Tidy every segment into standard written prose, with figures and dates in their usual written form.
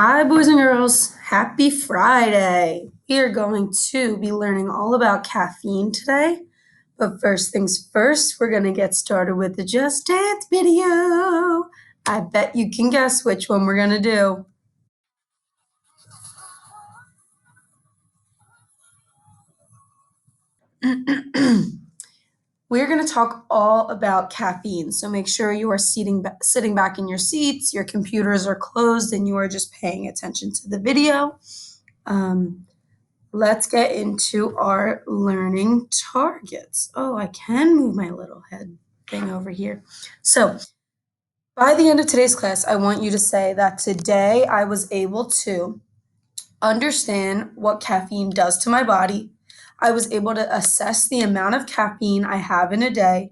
Hi, boys and girls. Happy Friday. We are going to be learning all about caffeine today. But first things first, we're going to get started with the Just Dance video. I bet you can guess which one we're going to do. We're going to talk all about caffeine. So make sure you are sitting back in your seats, your computers are closed, and you are just paying attention to the video. Let's get into our learning targets. Oh, I can move my little head thing over here. So by the end of today's class, I want you to say that today I was able to understand what caffeine does to my body. I was able to assess the amount of caffeine I have in a day.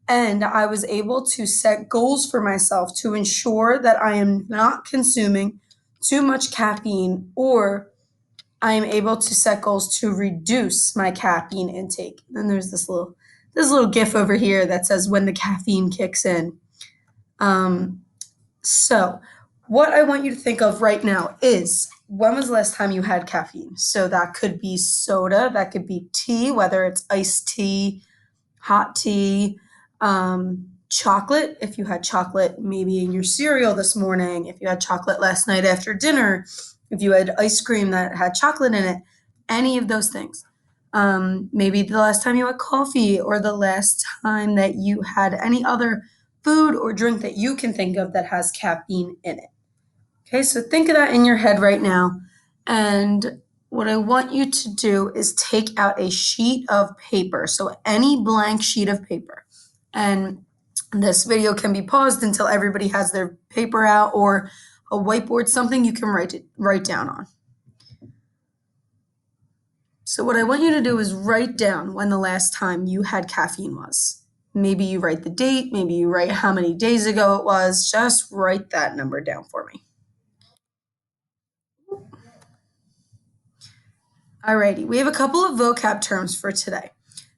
And I was able to set goals for myself to ensure that I am not consuming too much caffeine, or I am able to set goals to reduce my caffeine intake. And there's this little GIF over here that says when the caffeine kicks in. So what I want you to think of right now is, when was the last time you had caffeine? So that could be soda, that could be tea, whether it's iced tea, hot tea, chocolate, if you had chocolate maybe in your cereal this morning, if you had chocolate last night after dinner, if you had ice cream that had chocolate in it, any of those things. Maybe the last time you had coffee, or the last time that you had any other food or drink that you can think of that has caffeine in it. Okay, so think of that in your head right now. And what I want you to do is take out a sheet of paper, so any blank sheet of paper. And this video can be paused until everybody has their paper out, or a whiteboard, something you can write down on. So what I want you to do is write down when the last time you had caffeine was. Maybe you write the date, maybe you write how many days ago it was. Just write that number down for me. Alrighty, we have a couple of vocab terms for today.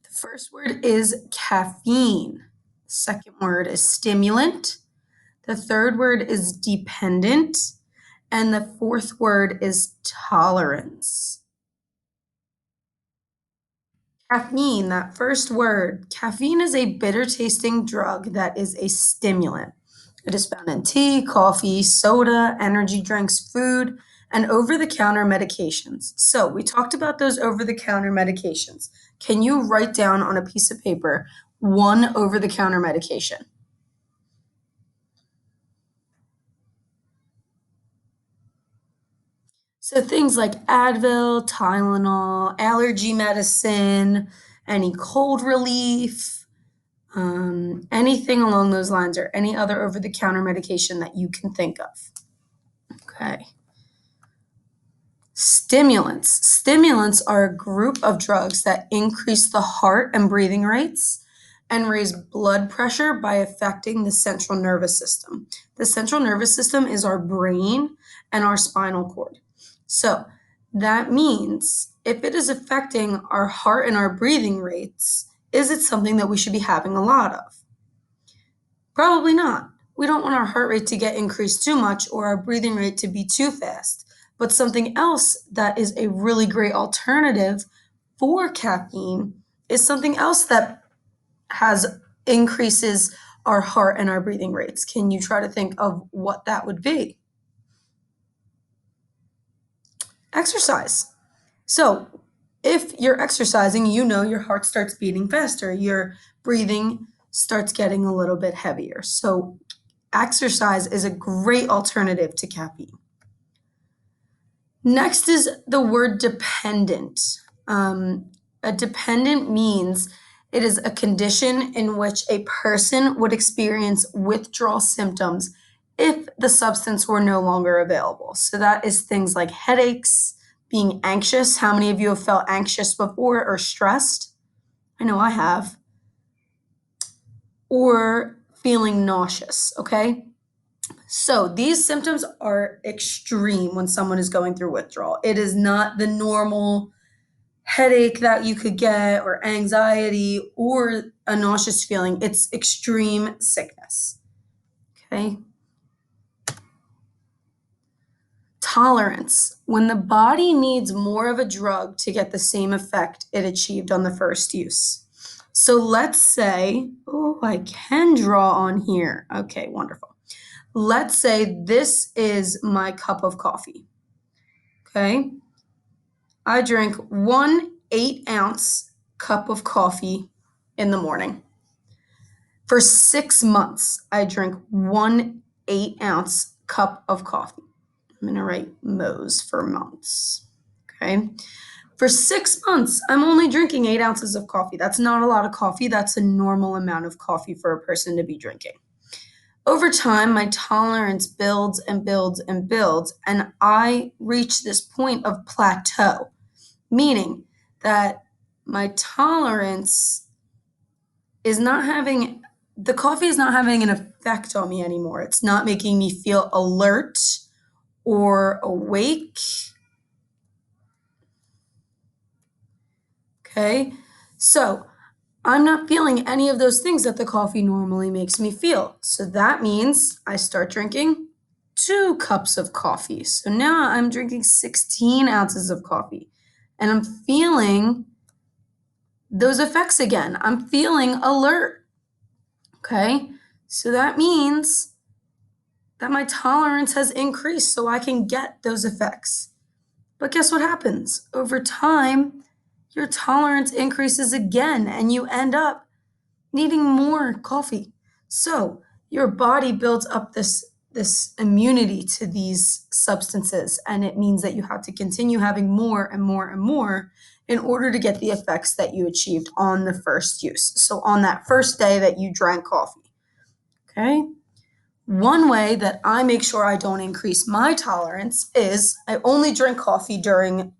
The first word is caffeine. The second word is stimulant. The third word is dependent. And the fourth word is tolerance. Caffeine, that first word. Caffeine is a bitter tasting drug that is a stimulant. It is found in tea, coffee, soda, energy drinks, food, and over-the-counter medications. So we talked about those over-the-counter medications. Can you write down on a piece of paper one over-the-counter medication? So things like Advil, Tylenol, allergy medicine, any cold relief, anything along those lines, or any other over-the-counter medication that you can think of. Okay. Stimulants. Stimulants are a group of drugs that increase the heart and breathing rates and raise blood pressure by affecting the central nervous system. The central nervous system is our brain and our spinal cord. So that means if it is affecting our heart and our breathing rates, is it something that we should be having a lot of? Probably not. We don't want our heart rate to get increased too much, or our breathing rate to be too fast. But something else that is a really great alternative for caffeine is something else that increases our heart and our breathing rates. Can you try to think of what that would be? Exercise. So if you're exercising, you know your heart starts beating faster, your breathing starts getting a little bit heavier. So exercise is a great alternative to caffeine. Next is the word dependent. A dependent means it is a condition in which a person would experience withdrawal symptoms if the substance were no longer available. So that is things like headaches, being anxious. How many of you have felt anxious before, or stressed? I know I have. Or feeling nauseous, okay? So these symptoms are extreme when someone is going through withdrawal. It is not the normal headache that you could get, or anxiety, or a nauseous feeling. It's extreme sickness. Okay. Tolerance. When the body needs more of a drug to get the same effect it achieved on the first use. So let's say, oh, I can draw on here. Okay, wonderful. Let's say this is my cup of coffee. Okay. I drink 1 8-ounce cup of coffee in the morning. For 6 months, I drink 1 8-ounce cup of coffee. I'm going to write Mo's for months. Okay. For 6 months, I'm only drinking 8 ounces of coffee. That's not a lot of coffee. That's a normal amount of coffee for a person to be drinking. Over time, my tolerance builds and builds and builds, and I reach this point of plateau, meaning that my tolerance is not having, the coffee is not having an effect on me anymore. It's not making me feel alert or awake. Okay, so I'm not feeling any of those things that the coffee normally makes me feel. So that means I start drinking 2 cups of coffee. So now I'm drinking 16 ounces of coffee and I'm feeling those effects again. I'm feeling alert. Okay, so that means that my tolerance has increased so I can get those effects. But guess what happens? Over time, your tolerance increases again and you end up needing more coffee. So your body builds up this immunity to these substances, and it means that you have to continue having more and more and more in order to get the effects that you achieved on the first use. So on that first day that you drank coffee. Okay? One way that I make sure I don't increase my tolerance is I only drink coffee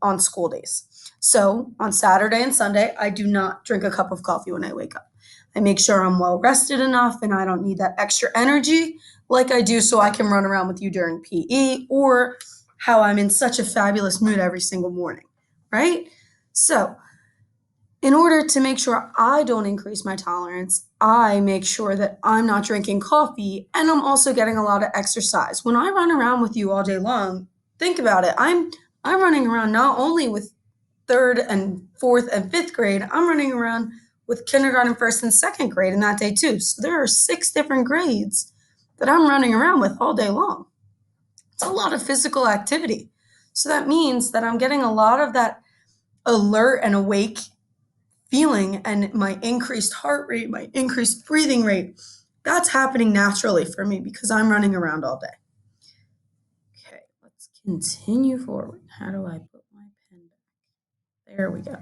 on school days. So on Saturday and Sunday, I do not drink a cup of coffee when I wake up. I make sure I'm well rested enough and I don't need that extra energy like I do so I can run around with you during PE, or how I'm in such a fabulous mood every single morning, right? So in order to make sure I don't increase my tolerance, I make sure that I'm not drinking coffee and I'm also getting a lot of exercise. When I run around with you all day long, think about it. I'm running around not only with third and fourth and fifth grade, I'm running around with kindergarten, first and second grade in that day too. So there are 6 different grades that I'm running around with all day long. It's a lot of physical activity. So that means that I'm getting a lot of that alert and awake feeling, and my increased heart rate, my increased breathing rate, that's happening naturally for me because I'm running around all day. Okay, let's continue forward. How do I put my pen back? There we go.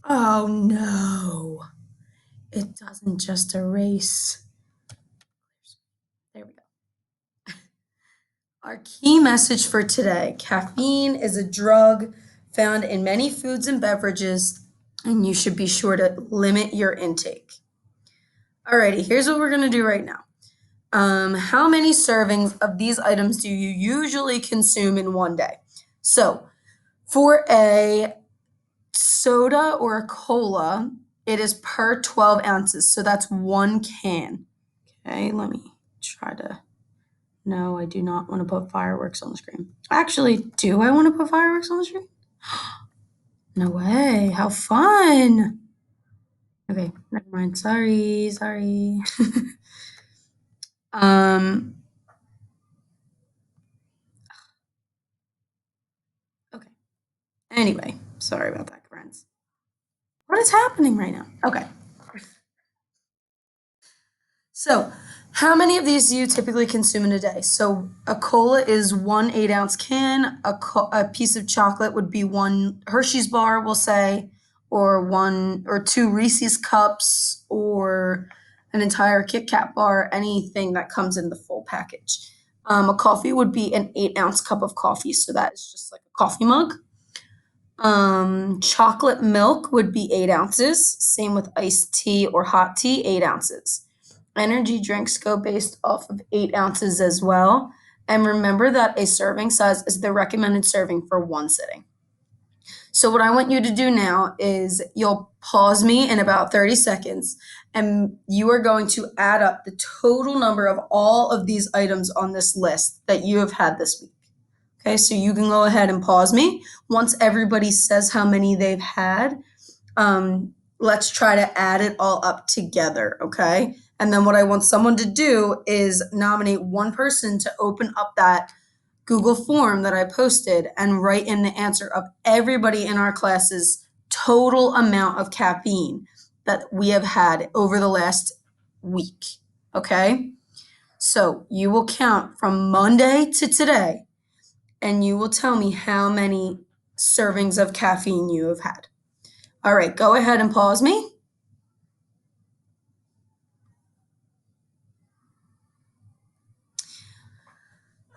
Oh no, it doesn't just erase. There we go. Our key message for today: caffeine is a drug found in many foods and beverages, and you should be sure to limit your intake. Alrighty, here's what we're gonna do right now. How many servings of these items do you usually consume in one day? So for a soda or a cola, it is per 12 ounces. So that's 1 can. Okay, let me try to. No, I do not want to put fireworks on the screen. Actually, do I want to put fireworks on the screen? No way. How fun. Okay, never mind. Sorry. um, okay. Anyway, sorry about that, friends. What is happening right now? Okay. So, how many of these do you typically consume in a day? So, a cola is 1 8-ounce can. A piece of chocolate would be 1 Hershey's bar, we'll say, or 1 or 2 Reese's cups, or an entire Kit Kat bar, anything that comes in the full package. A coffee would be an 8-ounce cup of coffee. So, that is just like a coffee mug. Chocolate milk would be 8 ounces. Same with iced tea or hot tea, 8 ounces. Energy drinks go based off of 8 ounces as well. And remember that a serving size is the recommended serving for one sitting. So, what I want you to do now is you'll pause me in about 30 seconds and you are going to add up the total number of all of these items on this list that you have had this week. Okay, so you can go ahead and pause me. Once everybody says how many they've had, let's try to add it all up together, okay? And then what I want someone to do is nominate one person to open up that Google form that I posted and write in the answer of everybody in our class's total amount of caffeine that we have had over the last week, okay? So you will count from Monday to today and you will tell me how many servings of caffeine you have had. All right, go ahead and pause me.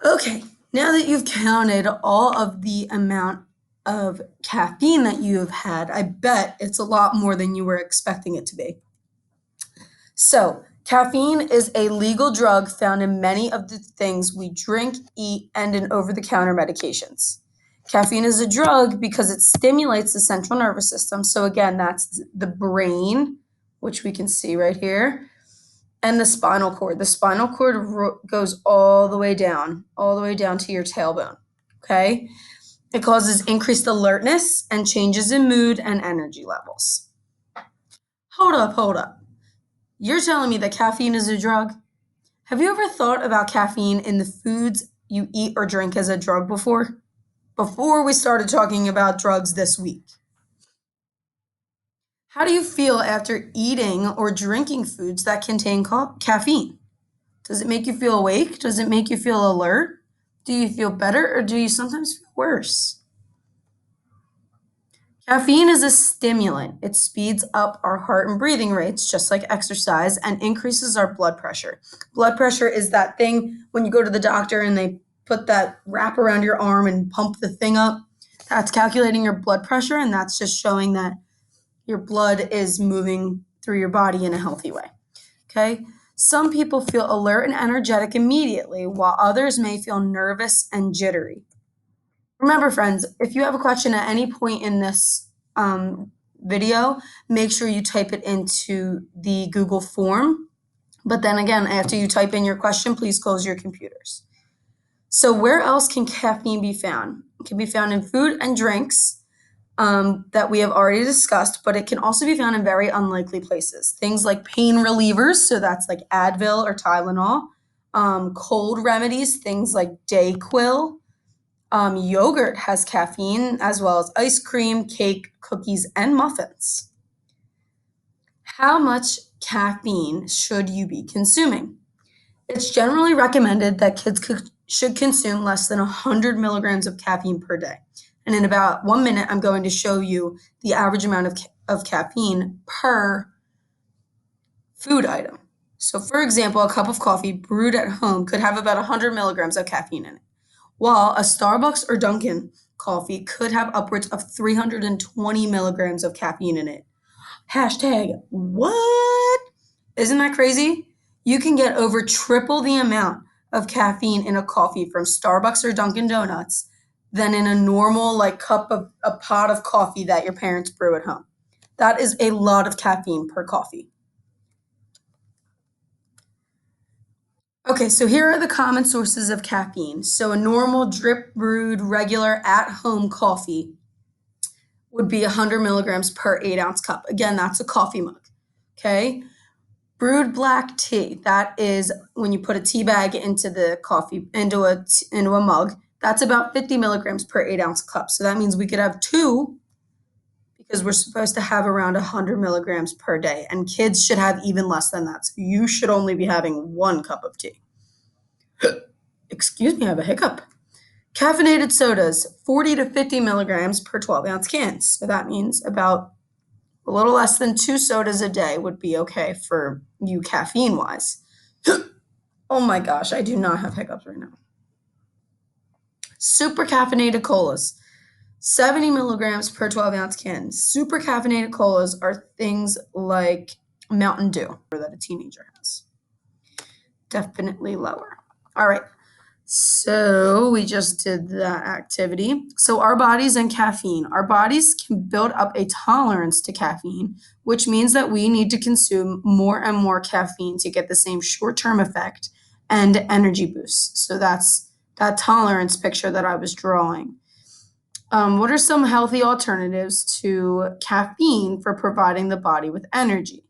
Okay, now that you've counted all of the amount of caffeine that you have had, I bet it's a lot more than you were expecting it to be. So, caffeine is a legal drug found in many of the things we drink, eat, and in over the counter medications. Caffeine is a drug because it stimulates the central nervous system. So, again, that's the brain, which we can see right here, and the spinal cord. The spinal cord goes all the way down to your tailbone. Okay? It causes increased alertness and changes in mood and energy levels. Hold up. You're telling me that caffeine is a drug? Have you ever thought about caffeine in the foods you eat or drink as a drug before? Before we started talking about drugs this week. How do you feel after eating or drinking foods that contain caffeine? Does it make you feel awake? Does it make you feel alert? Do you feel better or do you sometimes feel worse? Caffeine is a stimulant. It speeds up our heart and breathing rates, just like exercise, and increases our blood pressure. Blood pressure is that thing when you go to the doctor and they put that wrap around your arm and pump the thing up. That's calculating your blood pressure, and that's just showing that your blood is moving through your body in a healthy way. Okay? Some people feel alert and energetic immediately, while others may feel nervous and jittery. Remember, friends, if you have a question at any point in this video, make sure you type it into the Google form. But then again, after you type in your question, please close your computers. So where else can caffeine be found? It can be found in food and drinks that we have already discussed, but it can also be found in very unlikely places. Things like pain relievers, so that's like Advil or Tylenol, cold remedies, things like Dayquil. Yogurt has caffeine, as well as ice cream, cake, cookies, and muffins. How much caffeine should you be consuming? It's generally recommended that kids should consume less than 100 milligrams of caffeine per day. And in about 1 minute, I'm going to show you the average amount of caffeine per food item. So, for example, a cup of coffee brewed at home could have about 100 milligrams of caffeine in it, while a Starbucks or Dunkin' coffee could have upwards of 320 milligrams of caffeine in it. Hashtag what? Isn't that crazy? You can get over triple the amount of caffeine in a coffee from Starbucks or Dunkin' Donuts than in a normal like a pot of coffee that your parents brew at home. That is a lot of caffeine per coffee. Okay, so here are the common sources of caffeine. So a normal drip brewed regular at home coffee would be 100 milligrams per 8-ounce cup. Again, that's a coffee mug. Okay. Brewed black tea, that is when you put a tea bag into the coffee, into a mug. That's about 50 milligrams per 8-ounce cup. So that means we could have two because we're supposed to have around 100 milligrams per day. And kids should have even less than that. So you should only be having 1 cup of tea. Excuse me, I have a hiccup. Caffeinated sodas, 40 to 50 milligrams per 12-ounce can. So that means about a little less than 2 sodas a day would be okay for you caffeine-wise. Oh my gosh, I do not have hiccups right now. Super caffeinated colas, 70 milligrams per 12-ounce can. Super caffeinated colas are things like Mountain Dew that a teenager has. Definitely lower. All right. So we just did that activity. So our bodies and caffeine. Our bodies can build up a tolerance to caffeine, which means that we need to consume more and more caffeine to get the same short-term effect and energy boost. So that's that tolerance picture that I was drawing. What are some healthy alternatives to caffeine for providing the body with energy?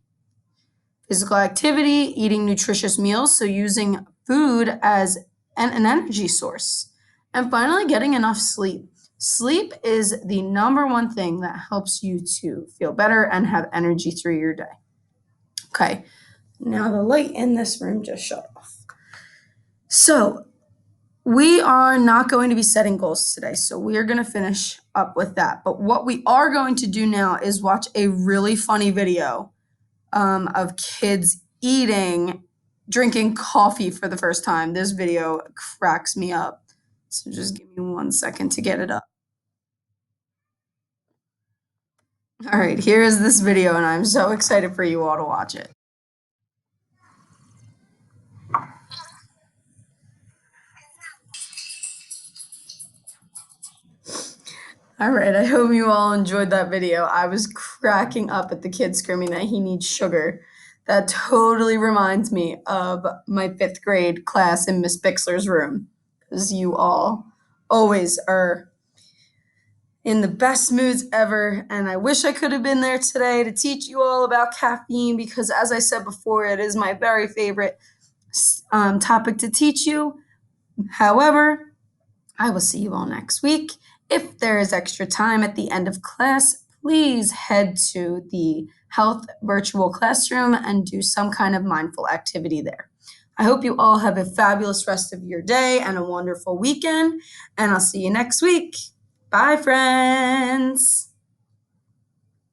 Physical activity, eating nutritious meals, so using food as an energy source. And finally, getting enough sleep. Sleep is the number one thing that helps you to feel better and have energy through your day. Okay, now the light in this room just shut off. So, we are not going to be setting goals today, so we are going to finish up with that. But what we are going to do now is watch a really funny video of kids drinking coffee for the first time. This video cracks me up. So just give me 1 second to get it up. All right, here is this video, and I'm so excited for you all to watch it. All right, I hope you all enjoyed that video. I was cracking up at the kid screaming that he needs sugar. That totally reminds me of my 5th grade class in Miss Bixler's room, because you all always are in the best moods ever, and I wish I could have been there today to teach you all about caffeine, because as I said before, it is my very favorite topic to teach you. However, I will see you all next week. If there is extra time at the end of class, please head to the health virtual classroom and do some kind of mindful activity there. I hope you all have a fabulous rest of your day and a wonderful weekend, and I'll see you next week. Bye, friends.